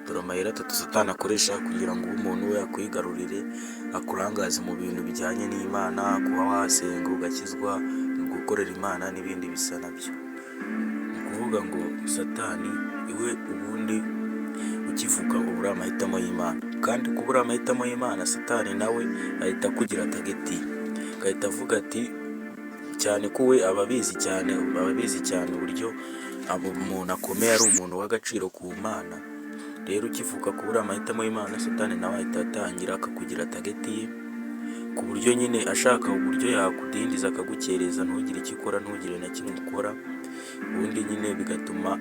Dore amayeri atatu Satani akoresha kugira ngo umuntu we akwigarurire, akurangaze mu bintu bijyanye n'Imana, kuba wasenga ugakizwa, gukorera Imana n'ibindi bisa nabyo. Ni ukuvuga ngo Satani iwe ubundi ukivuka uba uri amahitamo y'Imana, kandi kuba uri amahitamo y'Imana, Satani nawe ahita akugira tageti, agahita avuga ati cyane ko we aba abizi cyane uburyo umuntu akomeye ari umuntu w'agaciro ku Mana. Rero ukivuka kuba uri amahitamo y'Imana, Satani nawe ahita atangira akakugira tageti ye, ku buryo nyine ashaka uburyo yakudindiza akagukereza, ntugire icyo ukora, ntugire na kimwe ukora. Ubundi nyine bigatuma,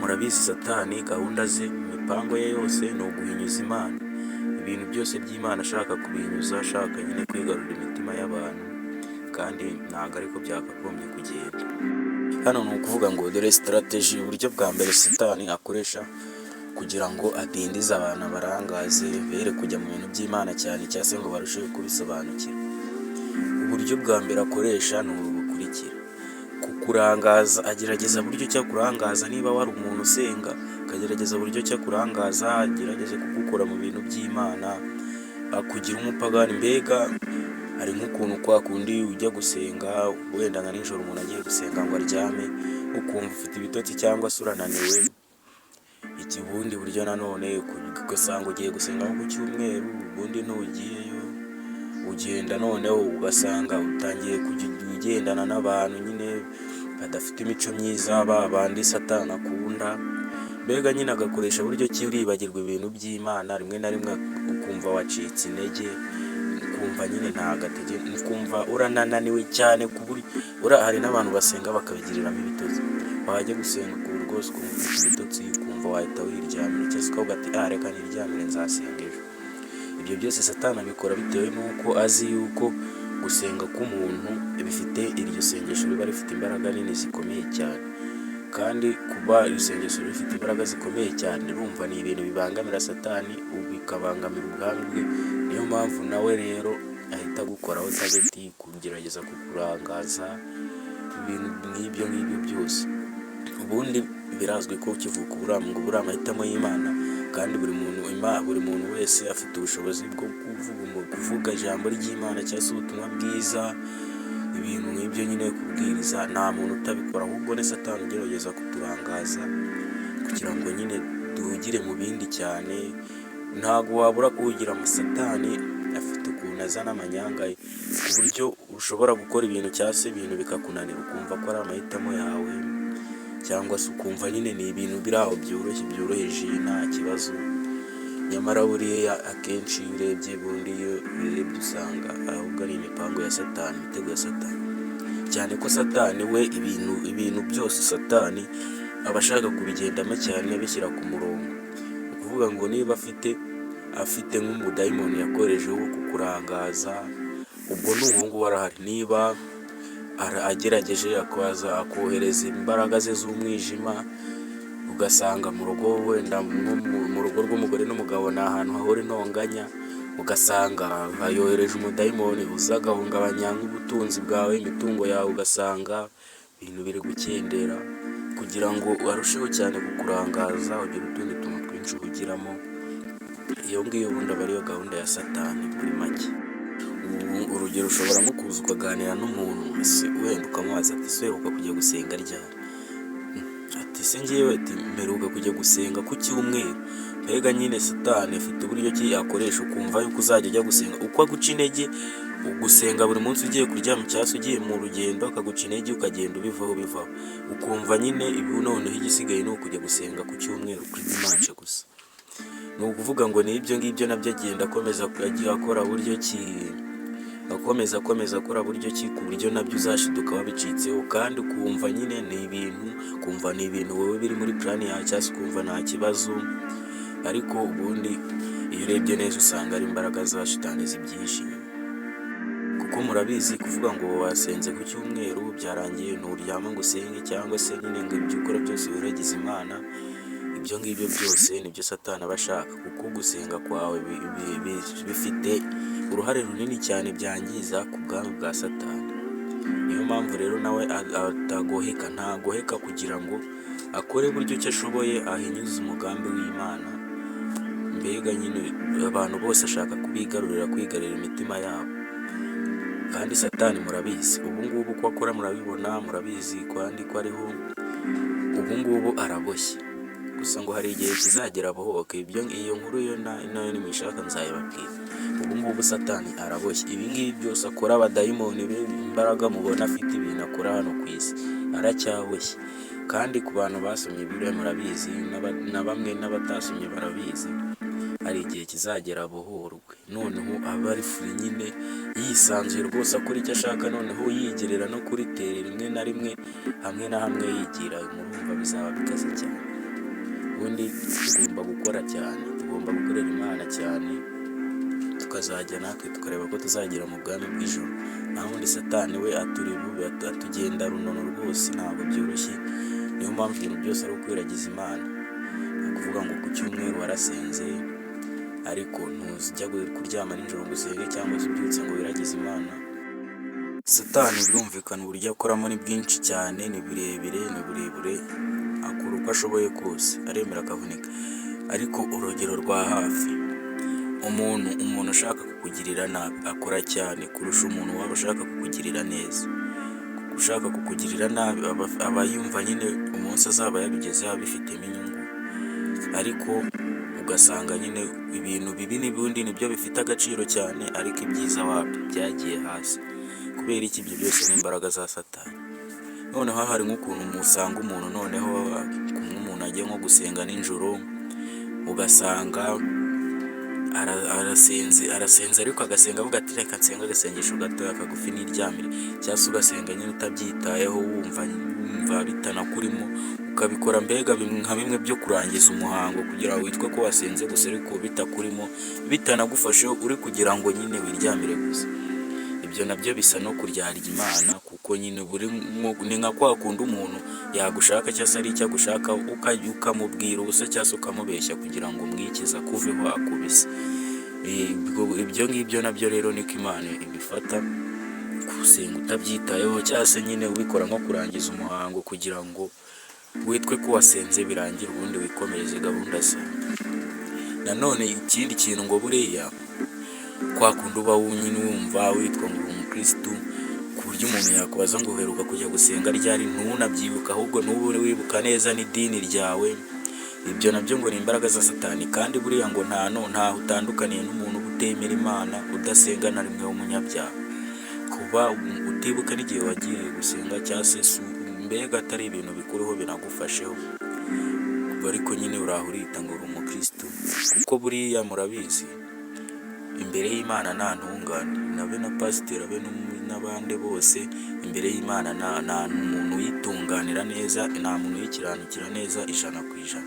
murabizi Satani gahunda ze, imipango ye yose ni uguhinyuza Imana, ibintu byose by'Imana ashaka kubihinyuza, ashaka nyine kwigarurira imitima y'abantu, kandi ntabwo ariko byakagombye kugenda. Hano ni ukuvuga ngo dore strategy, uburyo bwa mbere Satani akoresha kugira ngo adindize abantu, abarangaze bere kujya mu bintu by'Imana cyane, cyangwa se ngo barusheho kubisobanukira. Uburyo bwa mbere akoresha ni ubu bukurikira: kukurangaza, agerageza buryo cyo kurangaza. Niba wari umuntu usenga, akagerageza buryo cyo kurangaza, agerageze kugukura mu bintu by'Imana, akugira umupagani. Mbega hari nk'ukuntu kwa kundi ujya gusenga, wenda nka nijoro umuntu agiye gusenga ngo aryame, ukumva ufite ibitotsi cyangwa se urananiwe. Ubundi buryo nanone ugasanga ugiye gusenga nko ku cyumweru, ubundi ntugiyeyo, ugenda noneho ugasanga utangiye kujya ugendana n'abantu nyine badafite imico myiza, ba bandi Satani akunda. Mbega nyine agakoresha buryo ki uribagirwa ibintu by'Imana, rimwe na rimwe ukumva wacitse intege, ukumva nyine ukumva urananiwe cyane ku buryo hari n'abantu basenga bakabigiriramo ibitotsi. Wajya gusenga ku rwose ukumva ufite ibitotsi, ukumva wahita wiryamira, cyangwa se ukavuga ati reka niryamire nzasenga ejo. Ibyo byose Satani abikora bitewe n'uko azi yuko gusenga k'umuntu bifite, iryo sengesho riba rifite imbaraga nini zikomeye cyane, kandi kuba iryo sengesho rifite imbaraga zikomeye cyane, urumva ni ibintu bibangamira Satani, bikabangamira ubwami bwe. Niyo mpamvu nawe rero ahita agukoraho tageti, kugerageza kukurangaza, ibintu nk'ibyo byose. Ubundi birazwi ko ukivuka uba uri amahitamo y'Imana, kandi buri muntu wese afite ubushobozi bwo kuvuga ijambo ry'Imana cyangwa se ubutumwa bwiza, ibintu nk'ibyo nyine kubwiriza. Nta muntu utabikora, ahubwo ni Satani ugerageza kuturangaza kugira ngo nyine duhugire mu bindi cyane. Ntabwo wabura kuwugira mu Satani, afite ukuntu azana amanyanga ku buryo ushobora gukora ibintu cyangwa se ibintu bikakunanira, ukumva ko ari amahitamo yawe, cyangwa se ukumva nyine ni ibintu biri aho byoroheje nta kibazo. Nyamara buriya akenshi iyo urebye usanga ahubwo ari imipango ya Satani, imitego ya Satani, cyane ko Satani we ibintu byose Satani aba ashaka kubigendamo cyane, abishyira ku murongo. Ni ukuvuga ngo niba afite nk'umudayimoni yakoresheje wo kukurangaza, ubwo n'ubu arahari. Niba agerageje akohereza imbaraga ze z'umwijima, ugasanga mu rugo, wenda mu rugo rw'umugore n'umugabo ni ahantu hahora intonganya, ugasanga bayohereje umudayimoni uza agahungabanya nk'ubutunzi bwawe, imitungo yawe, ugasanga ibintu biri gukendera, kugira ngo arusheho cyane kukurangaza, ugire utundi tuntu twinshi ugiramo. Iyo ngiyo ubundi aba ariyo gahunda ya Satani muri make. Urugero, ushobora nko kuza ukaganira n'umuntu, wenda ukamubaza ati ese uheruka kujya gusenga ryari? Ati se ngewe mperuka kujya gusenga ku cyumweru. Mbega nyine Satani afite uburyo ki yakoresha, ukumva yuko uzajya ujya gusenga, uko aguca intege gusenga buri munsi ugiye kuryama cyangwa se ugiye mu rugendo, akaguca intege ukagenda ubivaho, ukumva nyine ibi noneho igisigaye ni ukujya gusenga ku cyumweru kuri dimanche gusa. Ni ukuvuga ngo ni ibyo ngibyo nabyo agenda akomeza akora buryo ki, akomeza akora buryo ki, ku buryo nabyo uzashiduka wabicitseho, kandi ukumva nyine ni ibintu wowe biri muri plan yawe, cyangwa se ukumva nta kibazo. Ariko ubundi iyo urebye neza usanga ari imbaraga za Shitani zibyihishe inyuma, kuko murabizi kuvuga ngo wasenze ku cyumweru byarangiye nturyama ngo usenge, cyangwa se nyine ngo ibyo ukora byose wiragize Imana. Ibyo ngibyo byose nibyo Satani aba ashaka, kuko gusenga kwawe bifite uruhare runini cyane, byangiza ku bwami bwa Satani. Niyo mpamvu rero nawe ntagoheka kugira ngo akore buryo icyo ashoboye ahinyuze umugambi w'Imana, mbega nyine abantu bose ashaka kwigarurira imitima yabo. Kandi Satani murabizi ubu ngubu uko akora murabibona, murabizi kandi ko ariho ubu ngubu araboshye. Gusa ngo hari igihe kizagera abohoke. Iyo nkuru yo nayo nimuyishaka nzayibabwira. Ubu ngubu Satani araboshye. Ibi ngibi byose akora, abadayimoni be, imbaraga mubona afite, ibintu akora hano ku isi, aracyaboshye. Kandi ku bantu basomye Bibiliya murabizi, na bamwe n'abatasomye barabizi, hari igihe kizagera abohorwe, noneho aba ari free nyine yisanzuye rwose, akora icyo ashaka, noneho yigerera no kuri tere rimwe na rimwe, hamwe na hamwe yigira. Murumva bizaba bikaze cyane. Ubundi tugomba gukora cyane, tugomba gukorera Imana cyane, tukazajya natwe tukareba ko tuzagera mu bwami bw'ijuru. Naho undi Satani we aturi bube, atugenda runono rwose, ntabwo byoroshye. Niyo mpamvu ibintu byose ari ukwiragiza Imana. Ni ukuvuga ngo ku cyumweru warasenze, ariko ntuzijya kuryama nijoro ngo usenge cyangwa se ubyutse ngo wiragize Imana. Satani birumvikana uburyo akoramo ni bwinshi cyane, ni birebire, ni burebure, akora uko ashoboye kose, aremera akavunika. Ariko urugero rwa hafi, umuntu ushaka kukugirira nabi akora cyane kurusha umuntu waba ushaka kukugirira neza. Ushaka kukugirira nabi aba yumva nyine umunsi azaba yabigezeho abifitemo inyungu, ariko ugasanga nyine ibintu bibi n'ubundi nibyo bifite agaciro cyane, ariko ibyiza wabyo byagiye hasi. Kubera iki? Ibyo byose ni imbaraga za Satani. Noneho hari nk'ukuntu musanga umuntu, noneho umuntu agiye nko gusenga nijoro, ugasanga arasenze ariko agasenga avuga ati reka nsenga agasengesho gatoya kagufi niryamire, cyangwa se ugasenga nyine utabyitayeho, wumva bitanakurimo, ukabikora mbega nka bimwe byo kurangiza umuhango kugira ngo witwe ko wasenze gusa, ariko bitakurimo, bitanagufashe, uri kugira ngo nyine wiryamire gusa. Ibyo nabyo bisa no kuryarya Imana, kuko nyine ni nka kwa kundi umuntu yagushaka cyangwa se ari icyo agushaka, ukamubwira ubusa cyangwa se ukamubeshya kugira ngo umwikize akuveho akubise. Ibyo ngibyo nabyo rero niko Imana ibifata, gusenga utabyitayeho cyangwa se nyine ubikora nko kurangiza umuhango kugira ngo witwe ko wasenze birangire, ubundi wikomereze gahunda zawe. Nanone ikindi kintu ngo buriya kwa kundi uba nyine wumva witwa ngo uri umukristu, ku buryo umuntu yakubaza ngo uheruka kujya gusenga ryari, ntunabyibuka, ahubwo n'ubu wibuka neza n'idini ryawe. Ibyo nabyo ngo ni imbaraga za Satani. Kandi buriya ngo ntaho utandukaniye n'umuntu utemera Imana, udasenga na rimwe w'umunyabyaha. Kuba utibuka n'igihe wagiye gusenga cyangwa se mbega atari ibintu bikuruho binagufasheho, ariko nyine uraho urita ngo uri umukristu, kuko buriya murabizi imbere y'Imana nta ntungane, nabe na pasiteri abe n'abandi bose, imbere y'Imana nta muntu uyitunganira neza, nta muntu uyikiranukira neza 100%.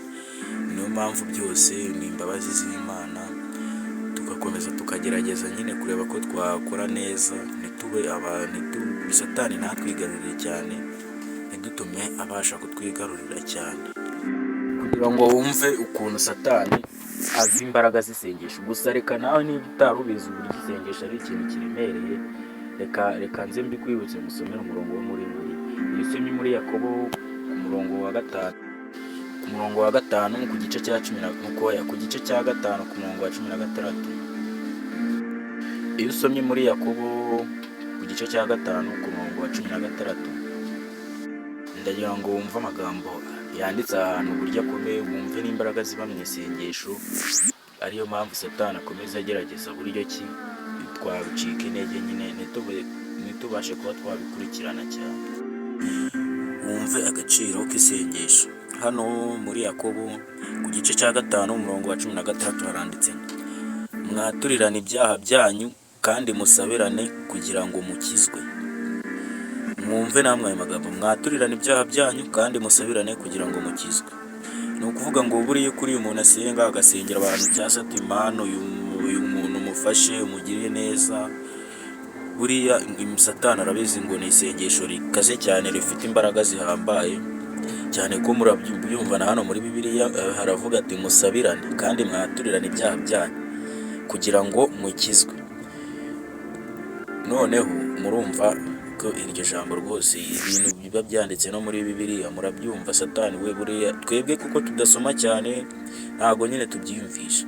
Niyo mpamvu byose ni imbabazi z'Imana, tugakomeza tukagerageza nyine kureba ko twakora neza, ntitube Satani ntatwigarurire cyane, ntidutume abasha kutwigarurira cyane. Kugira ngo wumve ukuntu Satani azi imbaraga z'isengesho, gusa reka nawe niba utarubizi uburyo isengesho ari ikintu kiremereye, reka nze mbikwibutse musomera umurongo wo muri Bibiliya. Iyo usomye muri Yakobo ku murongo wa gatanu ku gice cya 10 ku gice cya gatanu ku murongo wa 16. Iyo usomye muri Yakobo ku gice cya gatanu ku murongo wa 16, ndagira ngo wumve amagambo yanditse ahantu uburyo akomeye, wumve n'imbaraga ziba mu isengesho. Ariyo mpamvu Satani akomeza agerageza buryo ki twabicika intege nyine ntitubashe kuba twabikurikirana cyane. Wumve agaciro k'isengesho. Hano muri Yakobo ku gice cya gatanu umurongo wa 16 haranditse, mwaturirane ibyaha byanyu kandi musabirane kugira ngo mukizwe. Mwumve namwe ayo magambo, mwaturirane ibyaha byanyu kandi musabirane kugira ngo mukizwe. Ni ukuvuga ngo buriya kuri uyu muntu asenga agasengera abantu cyangwa se ati Imana uyu muntu umufashe umugirire neza, buriya Satani arabizi ngo ni isengesho rikaze cyane, rifite imbaraga zihambaye cyane, ko murabyumva na hano muri Bibiliya haravuga ati musabirane kandi mwaturirane ibyaha byanyu kugira ngo mukizwe. Noneho murumva ko iryo jambo rwose, ibintu biba byanditse no muri Bibiliya murabyumva. Satani we buriya twebwe kuko tudasoma cyane ntago nyine tubyiyumvisha,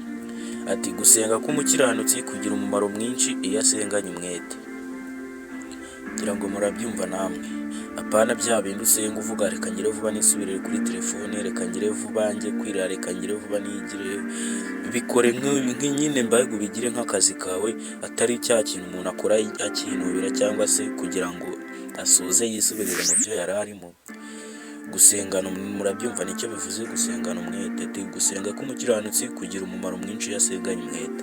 ati gusenga k'umukiranutsi kugira umumaro mwinshi iyo asenganye umwete. Ngira ngo murabyumva namwe, apana bya bindi usenga uvuga reka ngire vuba nisubirire kuri telefone, reka ngire vuba njye kwirira, reka ngire vuba nigire. Bikore nk'inyine mbahego bigire nk'akazi kawe, atari cya kintu umuntu akora akinubira cyangwa se kugira ngo asoze yisubirire mu byo yari arimo. Gusengana, murabyumva nicyo bivuze gusengana umwete. Ati gusenga k'umukiranutsi kugira umumaro mwinshi iyo asenganye umwete.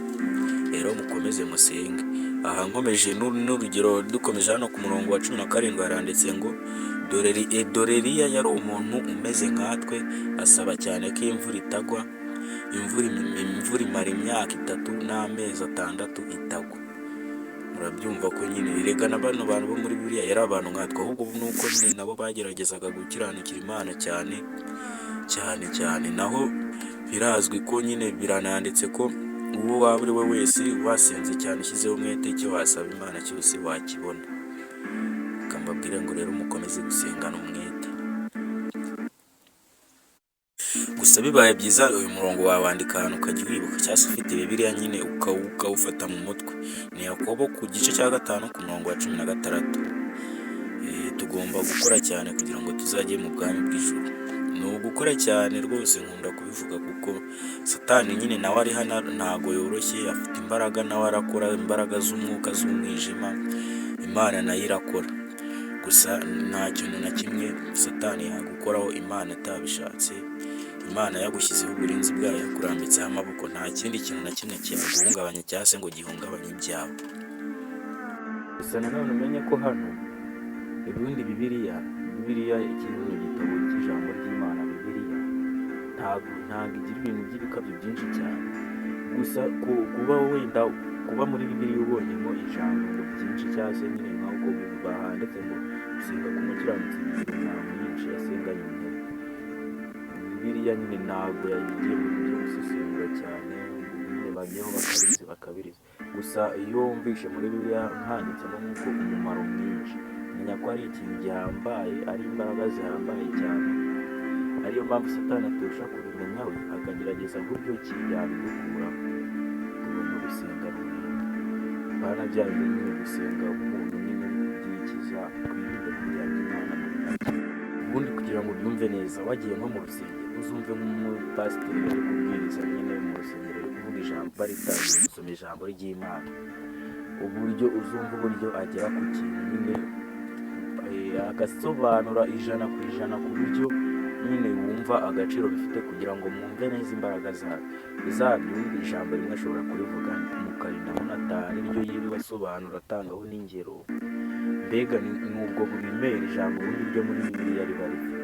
Rero mukomeze musenge. Aha nkomeje n'urugero dukomeje hano ku murongo wa 17 haranditse ngo dore Eliya yari umuntu umeze nkatwe, asaba cyane ko imvura itagwa. Imvura imara imyaka 3 n'amezi 6 itagwa. Murabyumva ko nyine iregana bano bantu bo muri Bibiliya yari abantu nkatwe, ahubwo nuko nyine nabo bageragezaga gukiranukira Imana cyane. Naho birazwi ko nyine birananditse ko uwo waba uri we wese wasenze cyane ushyizeho umwete, icyo wasaba Imana cyose wakibona. Kambabwire ngo rero mukomeze gusengana umwete. Gusa bibaye byiza uyu murongo wawandika ahantu ukajya wibuka, cyangwa se ufite Bibiliya nyine ukawufata mu mutwe. Ni Yakobo ku gice cya 5 ku murongo wa 16. Tugomba gukora cyane kugira ngo tuzajye mu bwami bw'ijuru. Ni ugukora cyane rwose, nkunda kubivuga kuko Satani nyine nawe ari hano ntago yoroshye, afite imbaraga, nawe arakora imbaraga z'umwuka z'umwijima, Imana nayo irakora. Gusa nta kintu na kimwe Satani yagukoraho Imana atabishatse. Imana yagushyizeho uburinzi bwayo, yakurambitseho amaboko, nta kindi kintu na kimwe cyaguhungabanya cyangwa se ngo gihungabanye ibyawe. Gusa nanone umenye ko hano ubundi Bibiliya ikiri mu gitabo cy'ijambo ry'Imana. Bibiliya ntabwo igira ibintu by'ibikabyo byinshi cyane. Gusa kuba muri Bibiliya ubonyemo ijambo byinshi cyangwa se nyine nk'uko bahanditse ngo gusenga k'umukiranutsi kugira umumaro mwinshi yasenganye umwete. Bibiliya nyine ntabwo yagiye mu buryo busesengura cyane, nyine bagiyeho bakabiriza. Gusa iyo wumvishe muri Bibiliya handitsemo nk'uko umumaro mwinshi, menya ko ari ikintu gihambaye, ari imbaraga zihambaye cyane. Ariyo mpamvu Satani aturusha kubimenya we akagerageza uburyo ki yabidukura. Tugomba gusenga umwete, bana byayo nyine gusenga umuntu nyine kubyikiza, twirinde kujyana Imana muri make. Ubundi kugira ngo ubyumve neza, wagiye nko mu rusengero uzumve nk'umupasiteri ari kubwiriza nyine mu rusengero, ari kuvuga ijambo, baritangiye gusoma ijambo ry'Imana, uburyo uzumva uburyo agera ku kintu nyine agasobanura 100% ku buryo nyine wumva agaciro bifite, kugira ngo mwumve neza imbaraga zabyo. Ijambo rimwe ashobora kurivuga mukarinda munatari ryo yiri basobanura atangaho n'ingero. Mbega n'ubwo burimera ijambo ubundi ryo muri Bibiliya riba rifite,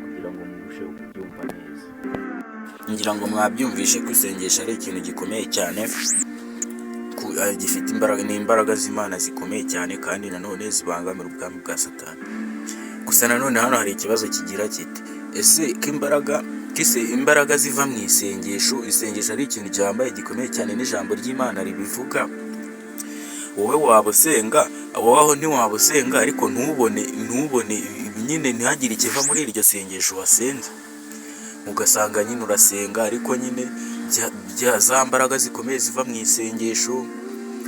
kugira ngo murusheho kubyumva neza. Ngira ngo mwabyumvishe ko isengesho ari ikintu gikomeye cyane, gifite imbaraga, n'imbaraga z'Imana zikomeye cyane, kandi nanone zibangamira ubwami bwa Satani. Gusa nanone hano hari ikibazo kigira kiti, ese imbaraga ziva mu isengesho ari ikintu gihambaye gikomeye cyane n'ijambo ry'Imana ribivuga. Wowe wabusenga, wowe ntiwabusenga ariko ntubone nyine ntihagire ikiva muri iryo sengesho wasenze. Ugasanga nyine urasenga ariko nyine za mbaraga zikomeye ziva mu isengesho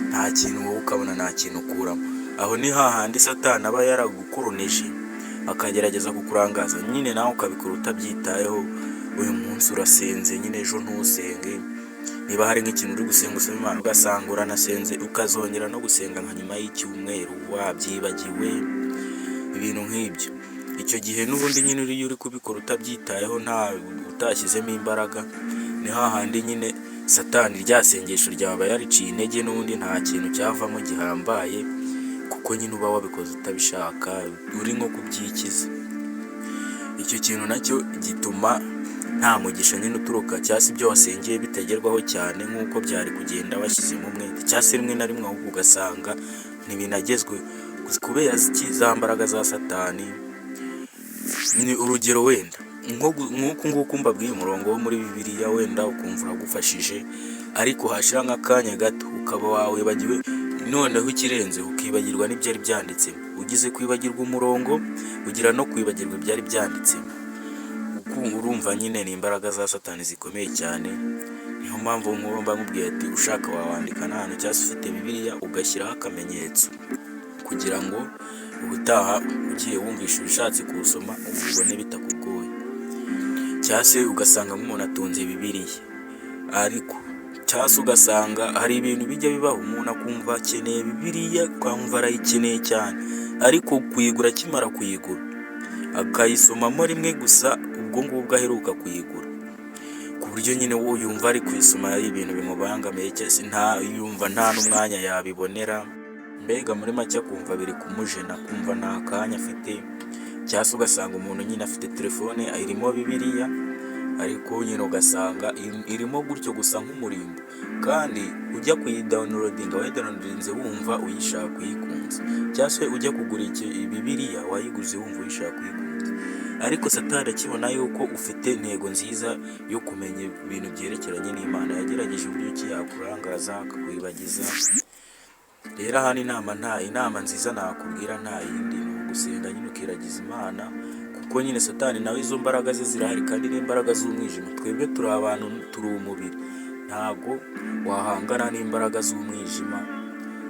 nta kintu wowe ukabona, nta kintu ukuramo. Aho ni hahandi Satani aba yaragukoronije akagerageza kukurangaza nyine, nawe ukabikora utabyitayeho. Uyu munsi urasenze nyine, ejo ntusenge. Niba hari nk'ikintu uri gusenga usaba Imana ugasanga uranasenze, ukazongera no gusenga nka nyuma y'icyumweru wabyibagiwe, ibintu nk'ibyo. Icyo gihe n'ubundi nyine uri kubikora utabyitayeho, utashyizemo imbaraga, ni hahandi nyine Satani rya sengesho ryaba yariciye intege, n'ubundi nta kintu cyavamo gihambaye, kuko nyine uba wabikoze utabishaka, uri nko kubyikiza. Icyo kintu nacyo gituma nta mugisha nyine uturuka, cyangwa se ibyo wasengeye bitagerwaho cyane nk'uko byari kugenda washyizemo umwete, cyangwa se rimwe na rimwe ahubwo ugasanga ntibinagezwe kubera za mbaraga za Satani. Ni urugero wenda nk'uku nguku mbabwiye umurongo wo muri Bibiliya, wenda ukumva uragufashije, ariko hashira nk'akanya gato ukaba wawibagiwe, noneho ikirenze ukibagirwa n'ibyari byanditsemo. Ugize kwibagirwa umurongo, ugira no kwibagirwa ibyari byanditsemo. Urumva nyine ni imbaraga za Satani zikomeye cyane. Niyo mpamvu ngomba nkubwiye ati ushaka wawandika n'ahantu cyangwa se ufite bibiliya ugashyiraho akamenyetso kugira ngo ubutaha ugiye wumvisha ushatse kuwusoma ubone bitakugoye. Cyangwa se ugasanga nk'umuntu atunze bibiliya ariko cyangwa se ugasanga hari ibintu bijya bibaho umuntu akumva akeneye bibiliya akumva arayikeneye cyane ariko kuyigura akimara kuyigura akayisomamo rimwe gusa ubwo ngubwo aheruka kuyigura, ku buryo nyine wowe yumva ari kuyisoma ari ibintu bimubangamiye cyangwa se yumva nta n'umwanya yabibonera, mbega muri make akumva biri kumujena, akumva nta kanya afite. Cyangwa se ugasanga umuntu nyine afite telefone irimo bibiliya ariko nyine ugasanga irimo gutyo gusa nk'umurimbo, kandi ujya kuyidawunirodinga wayidawunirodinze wumva uyishaka uyikunze, cyangwa se ujya kugura bibiliya wayiguze wumva uyishaka uyikunze, ariko Satani akibona yuko ufite intego nziza yo kumenya ibintu byerekeranye n'Imana yagerageje uburyo ki yakurangaza akakwibagiza. Rero aha inama nziza nakubwira nta yindi ni ugusenga nyine ukiragiza Imana, kuko nyine Satani nawe izo mbaraga ze zirahari kandi n'imbaraga z'umwijima. Twebwe turi abantu, turi umubiri, ntabwo wahangana n'imbaraga z'umwijima,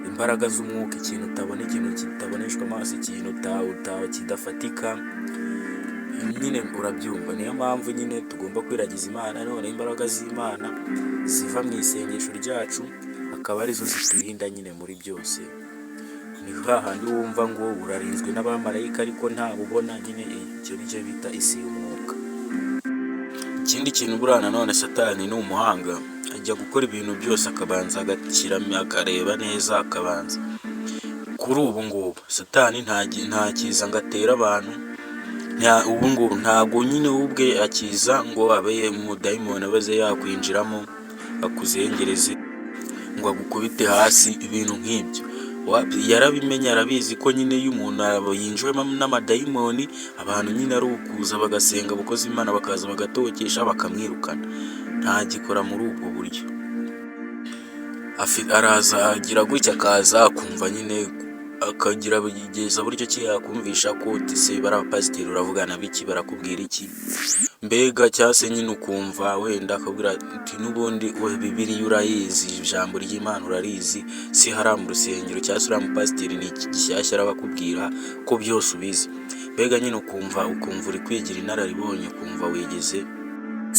imbaraga z'umwuka, ikintu utabona, ikintu kitaboneshwa amaso, ikintu kidafatika, nyine urabyumva. Niyo mpamvu nyine tugomba kwiragiza Imana, none imbaraga z'Imana ziva mu isengesho ryacu akaba arizo ziturinda nyine muri byose. Ni hahandi wumva ngo urarinzwe n'abamarayika ariko ntabubona, nyine icyo nicyo bita isi y'umwuka. Ikindi kintu buriya nanone Satani ni umuhanga, ajya gukora ibintu byose akabanza agashyiramo akareba neza akabanza. Kuri ubu ngubu Satani nta kiza ngo atere abantu, ubu ngubu ntabwo nyine ubwe akiza ngo abe umudayimoni abaze yakwinjiramo akuzengereze ngo agukubite hasi, ibintu nk'ibyo. Yarabimenye, arabizi ko nyine iyo umuntu yinjwemo n'amadayimoni abantu nyine ari ukuza bagasenga abakozi Imana bakaza bagatokesha bakamwirukana, ntagikora muri ubwo buryo. Araza agira gutya akaza akumva nyine akagira bigeza buryo ki yakumvisha ko se bari abapasiteri uravugana biki barakubwira iki, mbega cyangwa se nyine ukumva wenda akabwira ati n'ubundi bibiliya urayizi, ijambo ry'Imana urarizi, si hari mu rusengero cyangwa se uriya mupasiteri ni iki gishyashya arabakubwira ko byose ubizi. Mbega nyine ukumva uri kwigira inararibonye, ukumva wigeze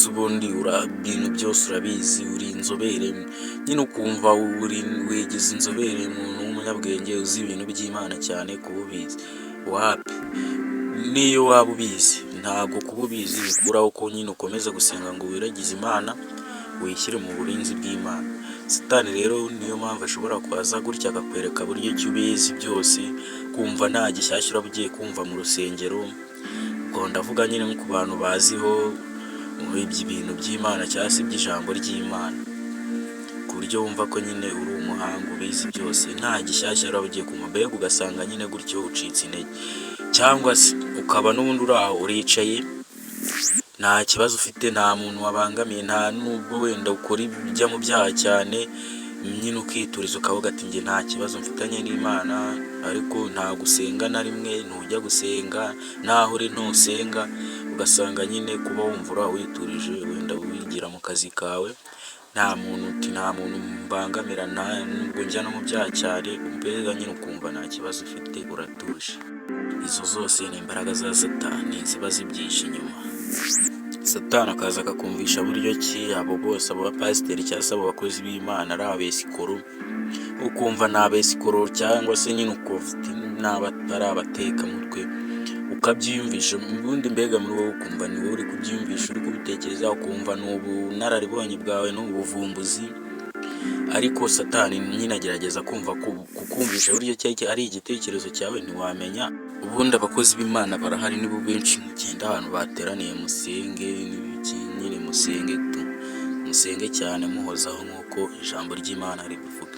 ubundi ibintu byose urabizi, uri inzobere nyine, ukumva wigeze inzobere, umuntu w'umunyabwenge uzi ibintu by'Imana cyane kuba ubizi. Wapi, niyo waba ubizi ntabwo kuba ubizi bikuraho ko nyine ukomeza gusenga ngo wiragize Imana wishyire mu burinzi bw'Imana. Satani rero niyo mpamvu ashobora kuza gutya akakwereka buryo ki ubizi byose, kumva nta gishyashya uraba ugiye kumva mu rusengero. Ubwo ndavuga nyine nko ku bantu baziho ibintu by'Imana cyangwa se iby'ijambo ry'Imana, ku buryo wumva ko nyine uri umuhanga ubizi byose, nta gishyashya uraba ugiye kumva. Mbega ugasanga nyine gutyo ucitse intege, cyangwa se ukaba n'ubundi uri aho uricaye nta kibazo ufite, nta muntu wabangamiye, nta nubwo wenda ukora ibijya mu byaha cyane, nyine ukituriza ukavuga ati njye nta kibazo mfitanye n'Imana, ariko nta gusenga na rimwe, ntujya gusenga, naho uri ntusenga. Ugasanga nyine kuba wumva witurije wenda wigira mu kazi kawe, nta muntu mbangamira, nta nubwo njya no mu byaha cyane, mbega nyine ukumva nta kibazo ufite, uratuje. Izo zose ni imbaraga za Satani ziba zibyishe inyuma. Satani akaza akakumvisha buryo ki abo bose, abo bapasiteri cyangwa se abo bakozi b'Imana ari abesikoro, ukumva ni abesikoro cyangwa se nyine ari abatekamutwe, ukabyiyumvisha ubundi. Mbega muri wowe ukumva ni wowe uri kubyiyumvisha, uri kubitekereza, ukumva ni ubunararibonye bwawe n'ubuvumbuzi. Ariko Satani nyine agerageza kukumvisha buryo ki ari igitekerezo cyawe ntiwamenya. Ubundi abakozi b'Imana barahari, nibo benshi, mugenda ahantu bateraniye musenge, nyine musenge cyane muhozaho nk'uko ijambo ry'Imana ribivuga.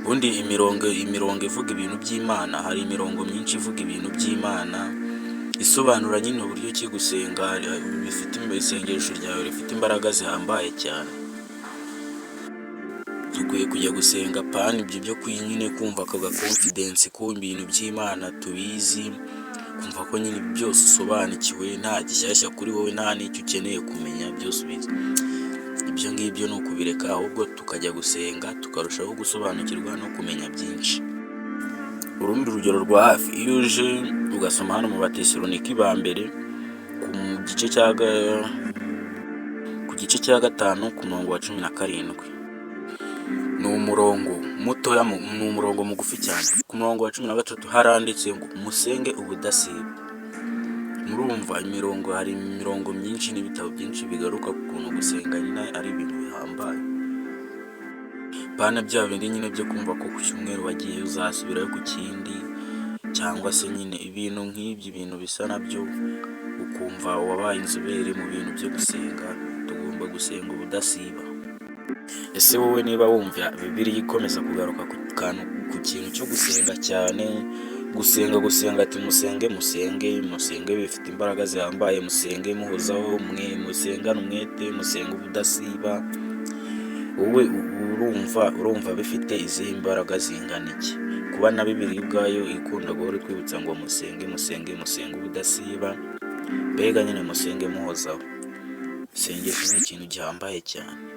Ubundi imirongo ivuga ibintu by'Imana, hari imirongo myinshi ivuga ibintu by'Imana isobanura nyine uburyo ki gusenga bifite isengesho ryawe rifite imbaraga zihambaye cyane. Dukwiye kujya gusenga pana ibyo byo nyine kumva akaga confidence ko ibintu by'Imana tubizi, kumva ko nyine byose usobanukiwe, nta gishyashya kuri wowe, nta n'icyo ukeneye kumenya, byose ubizi. ibyo ngibyo ni ukubireka, ahubwo tukajya gusenga tukarushaho gusobanukirwa no kumenya byinshi. Urundi rugero rwa hafi, iyo uje ugasoma hano mu Batesalonike ba mbere ku gice cya 5 ku murongo wa 17, ni umurongo mutoya, ni umurongo mugufi cyane. Ku murongo wa 13 haranditse ngo musenge ubudasiba. Murumva hari imirongo myinshi n'ibitabo byinshi bigaruka ku kuntu gusenga nyine ari ibintu bihambaye. Bana bya bindi nyine byo kumva ko ku cyumweru wagiye uzasubirayo ku kindi, cyangwa se nyine ibintu nk'ibyo, ibintu bisa nabyo, ukumva wabaye inzobere mu bintu byo gusenga. Tugomba gusenga ubudasiba. Ese wowe niba wumva Bibiliya ikomeza kugaruka ku kintu cyo gusenga cyane, gusenga ati musenge bifite imbaraga zihambaye, musenge muhozaho, musengane umwete, musenge ubudasiba, wowe urumva bifite izihe imbaraga zingana iki? Kuba na Bibiliya ubwayo ikunda guhora twibutsa ngo musenge ubudasiba, mbega nyine musenge muhozaho. Isengesho ni ikintu gihambaye cyane.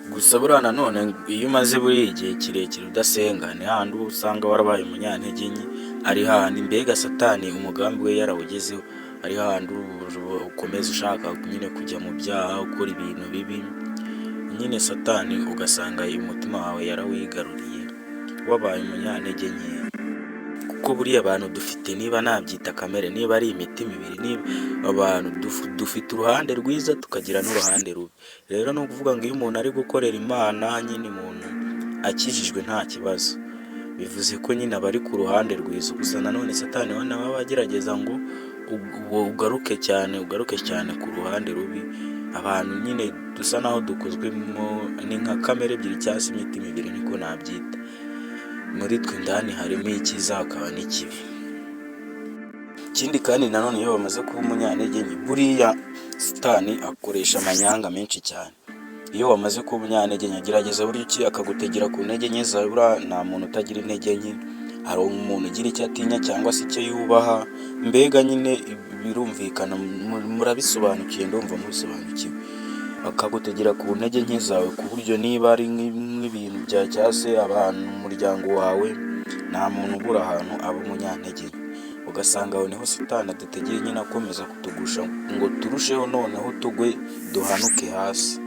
Gusa buriya nanone iyo umaze buri igihe kirekire udasenga, ni hahandi usanga warabaye umunyantege nke, ari hahandi mbega Satani umugambi we yarawugezeho, ari hahandi ukomeza ushaka nyine kujya mu byaha, ukora ibintu bibi nyine. Satani ugasanga umutima wawe yarawigaruriye, wabaye umunyantege nke. Kuko buriya abantu dufite, niba nabyita kamere, niba ari imitima ibiri, niba abantu dufite uruhande rwiza tukagira n'uruhande rubi. Rero ni ukuvuga ngo iyo umuntu ari gukorera Imana nyine, umuntu akijijwe nta kibazo, bivuze ko nyine aba ari ku ruhande rwiza. Gusa nanone Satani we nawe aba agerageza ngo ugaruke cyane ku ruhande rubi. Abantu nyine dusa naho dukozwemo, ni nka kamere ebyiri cyangwa se imitima ibiri, niko nabyita. Muri twe indani harimo icyiza hakaba n'ikibi. Ikindi kandi nanone iyo bamaze kuba umunyantege nke, buriya Satani akoresha amanyanga menshi cyane. Iyo wamaze kuba umunyantege nke, agerageza buryo ki akagutegera ku ntege nke zawe. Buriya nta muntu utagira intege nke, hari umuntu ugira icyo atinya cyangwa se icyo yubaha, mbega nyine birumvikana, murabisobanukiye, ndumva mubisobanukiwe. Akagutegera ku ntege nke zawe, ku buryo niba ari nk'ibintu bya cyangwa se abantu mu muryango wawe, nta muntu ubura ahantu aba umunyantege nke. Ugasanga aho niho Satani adutegeye nyine, akomeza kutugusha ngo turusheho noneho tugwe duhanuke hasi.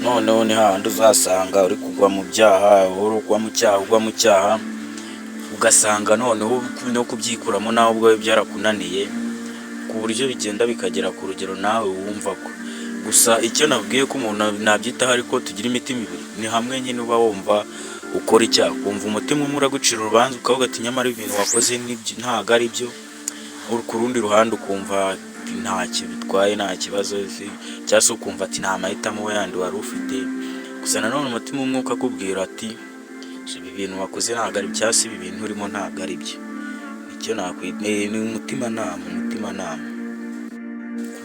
Noneho ni hahandi uzasanga uri kugwa mu byaha, ugwa mu cyaha, ugasanga noneho no kubyikuramo nawe ubwawe byarakunaniye, ku buryo bigenda bikagera ku rugero nawe wumva ko. Gusa icyo nabwiye ko umuntu nabyitaho ariko tugira imitima ibiri, ni hamwe nyine uba wumva ukora icyaha, kumva umutima umwe uragucira urubanza, ukavuga ati nyamara ibintu wakoze ntabwo ari byo. Ku rundi ruhande ukumva ntacyo bitwaye, nta kibazo, cyangwa se ukumva ati nta mahitamo yandi wari ufite. Gusa nanone umutima umwe ukakubwira ati ibi bintu wakoze ntabwo ari byo, cyangwa se ibi bintu urimo ntabwo ari byo. Icyo nakwita ni umutimanama.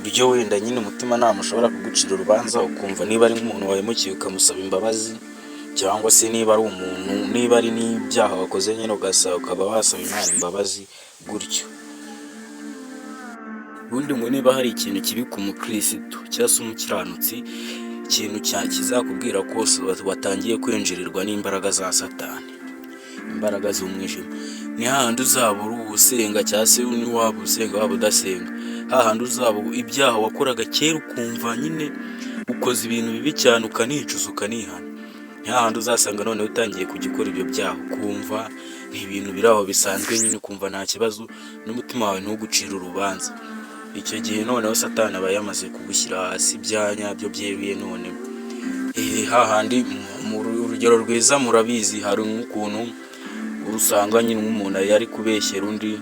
Buryo wenda nyine umutimanama ushobora kugucira urubanza, ukumva niba ari nk'umuntu wahemukiye ukamusaba imbabazi, cyangwa se niba ari n'ibyaha wakoze nyine ukaba wasaba Imana imbabazi gutyo. Ubundi ngo niba hari ikintu kibi ku mukirisitu cyangwa se umukiranutsi, ikintu kizakubwira ko watangiye kwinjirirwa n'imbaraga za Satani, imbaraga z'umwijima. Ni hahandi uzaba uri usenga cyangwa se waba usenga waba udasenga, hahandi uzaba ibyaha wakoraga kera ukumva nyine ukoze ibintu bibi cyane, ukanicuza ukanihana. Ni hahandi uzasanga noneho utangiye kugikora ibyo byaha, ukumva ni ibintu biri aho bisanzwe nyine, ukumva nta kibazo, n'umutima wawe ntugucira urubanza. Icyo gihe noneho Satani aba yamaze kugushyira hasi bya nyabyo byeruye. None hahandi mu urugero rwiza murabizi, hari nk'ukuntu urusanga nyine nk'umuntu yari kubeshyera undi,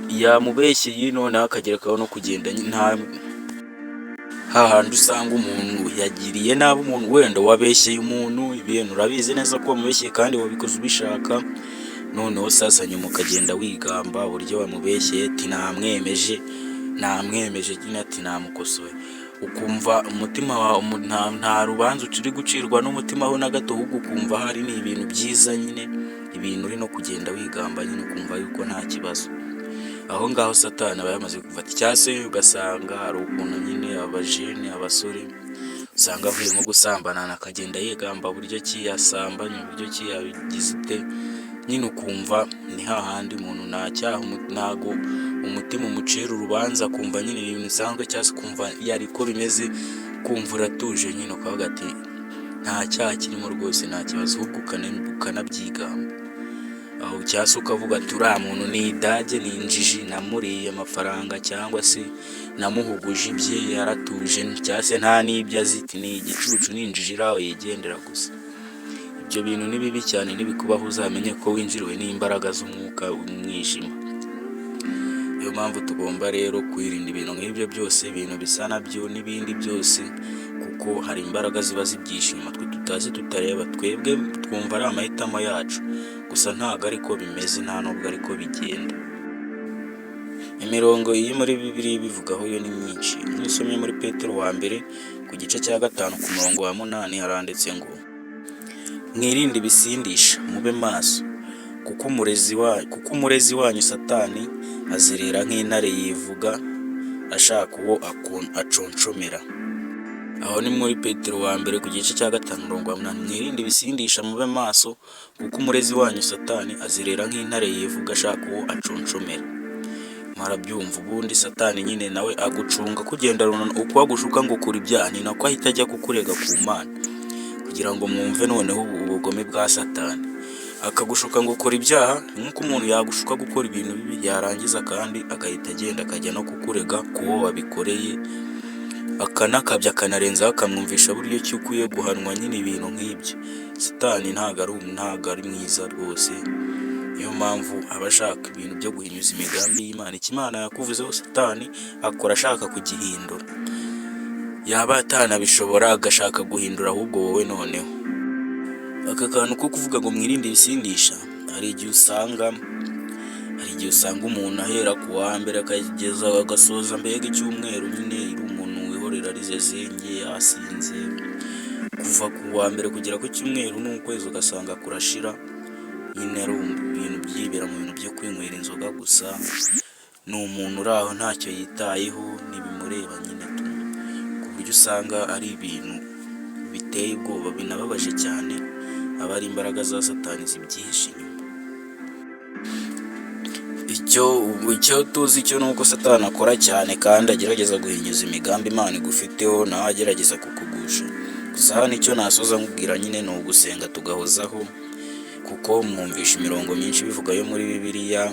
yamubeshyeye noneho akagerekaho no kugenda hahandi usanga umuntu yagiriye nabi umuntu, wenda wabeshyeye umuntu ibintu urabizi neza ko wamubeshyeye kandi wabikoze ubishaka, noneho sasa nyuma ukagenda wigamba uburyo wamubeshyeye, ati namwemeje nyine, ati namukosoye. Ukumva umutima wawe nta rubanza ukiri gucirwa n'umutima we na gato, ahubwo ukumva hari ni ibintu byiza nyine, ibintu uri no kugenda wigamba nyine, ukumva yuko nta kibazo. Aho ngaho Satani aba yamaze gufata. Cyangwa se ugasanga hari ukuntu nyine abajene, abasore usanga avuye nko gusambana akagenda yigamba buryo ki yasambanye, uburyo ki yabigize ite, nyine ukumva ni hahandi umuntu nta cyaha, ntago umutima umucira urubanza, kumva nyine ibintu bisanzwe cyangwa se kumva yari ko bimeze, kumva uratuje nyine ukavuga ati nta cyaha kirimo rwose, nta kibazo, ahubwo ukanabyigamba. aho cyangwa se ukavuga ati uriya muntu ni idage, ni injiji, namuriye amafaranga cyangwa se namuhuguje ibye yaratuje, cyangwa se nta n'ibyo azi, ni igicucu, ni injiji iraho yigendera gusa. Ibyo bintu ni bibi cyane, nibikubaho uzamenye ko winjiriwe n'imbaraga z'umwuka w'umwijima. Niyo mpamvu tugomba rero kwirinda ibintu nk'ibyo byose, ibintu bisa nabyo n'ibindi byose, kuko hari imbaraga ziba zibyishe inyuma twe tutazi tutareba, twebwe twumva ari amahitamo yacu, gusa ntabwo ariko bimeze, nta nubwo ariko bigenda. Imirongo iri muri Bibiliya bivugaho yo ni myinshi. Nisomye muri Petero wa mbere ku gice cya 5 ku murongo wa 8 haranditse ngo mwirinde ibisindisha, mube maso, kuko umurezi wanyu Satani azerera nk'intare yivuga ashaka uwo aconshomera. Aho ni muri Petero wa mbere ku gice cya 5 murongo wa 8. Mwirinde ibisindisha, mube maso, kuko umurezi wanyu Satani azerera nk'intare yivuga ashaka uwo aconshomera. Marabyumva, ubundi Satani nyine nawe agucunga kugenda uko agushuka ngo ukora ibyaha, ni nako ahita ajya kukurega ku Mana, kugira ngo mwumve noneho ubugome bwa Satani. Akagushuka ngo ukora ibyaha, nk'uko umuntu yagushuka gukora ibintu bibi, yarangiza kandi agahita agenda akajya no kukurega kuwo wabikoreye, akanakabya akanarenzaho akamwumvisha buryo ki ukwiye guhanwa, nyine ibintu nk'ibyo. Satani ntago ari mwiza rwose. Niyo mpamvu abashaka ibintu byo guhinyuza imigambi y'Imana, Imana yakuvuzeho Satani akora ashaka kugihindura, yaba atanabishobora agashaka guhindura ahubwo wowe noneho. Aka kantu ko kuvuga ngo mwirinde ibisindisha, hari igihe usanga umuntu ahera ku wa mbere akageza agasoza mbega icyumweru nyine iri umuntu wihorera rizezenge yasinze, kuva ku wa mbere kugera ku cyumweru n'ukwezi ugasanga kurashira, nyine ari ibintu byibera mu bintu byo kwinywera inzoga gusa, ni umuntu uri aho ntacyo yitayeho, ntibimureba nyine ku buryo usanga ari ibintu biteye ubwoba, binababaje cyane, aba ari imbaraga za Satani zibyihishe inyuma. Icyo tuzi cyo nuko Satani akora cyane kandi agerageza guhinyuza imigambi Imana igufiteho, nawe agerageza kukugusha. Gusa hano icyo nasoza nkubwira nyine ni ugusenga tugahozaho, kuko mwumvisha imirongo myinshi bivuga yo muri Bibiliya,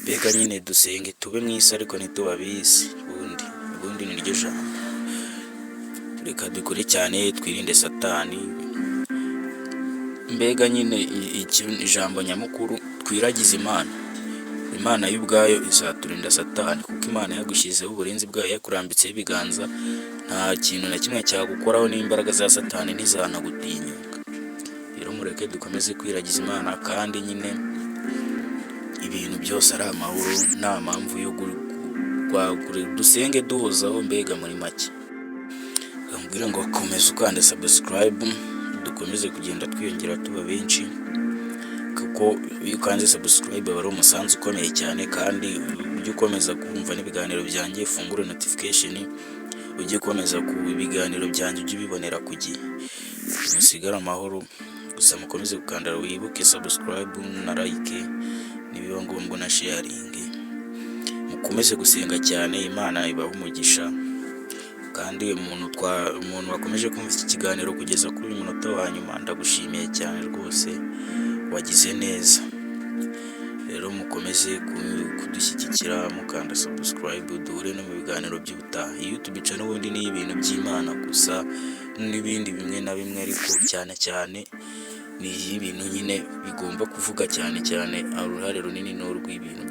mbega nyine dusenge tube mu isi ariko ntitube ab'isi, ubundi ni ryo jambo. Reka dukore cyane, twirinde Satani, mbega nyine ijambo nyamukuru twiragize Imana y'ubwayo izaturinda Satani, kuko Imana yagushyizeho uburinzi bwayo, yakurambitseho ibiganza, nta kintu na kimwe cyagukoraho, n'imbaraga za Satani ntizanagutinyuka. Rero mureke dukomeze kwiragiza Imana, kandi nyine ibintu byose ari amahoro, nta mpamvu yo dusenge duhozaho, mbega muri make. Mbwira ngo komeza ukande subscribe, dukomeze kugenda twiyongera tuba benshi, kuko iyo ukanze subscribe aba ari umusanzu ukomeye cyane, kandi ujye ukomeza kumva n'ibiganiro byanjye, fungure notification, ujye ukomeza ku ibiganiro byanjye ujye ubibonera ku gihe. Musigare amahoro, gusa mukomeze gukanda, wibuke subscribe na like, nibiba ngombwa na sharing. Mukomeze gusenga cyane, Imana ibaha umugisha. Kandi umuntu wakomeje kumva iki kiganiro kugeza kuri uyu munota wa nyuma, ndagushimiye cyane rwose, wagize neza. Rero mukomeze kudushyigikira, mukanda subscribe, duhure no mu biganiro by'ubutaha. Iyo tubica n'ubundi ni ibintu by'Imana gusa, n'ibindi bimwe na bimwe, ariko cyane ni ibintu nyine bigomba kuvuga cyane, uruhare runini n'urw'ibintu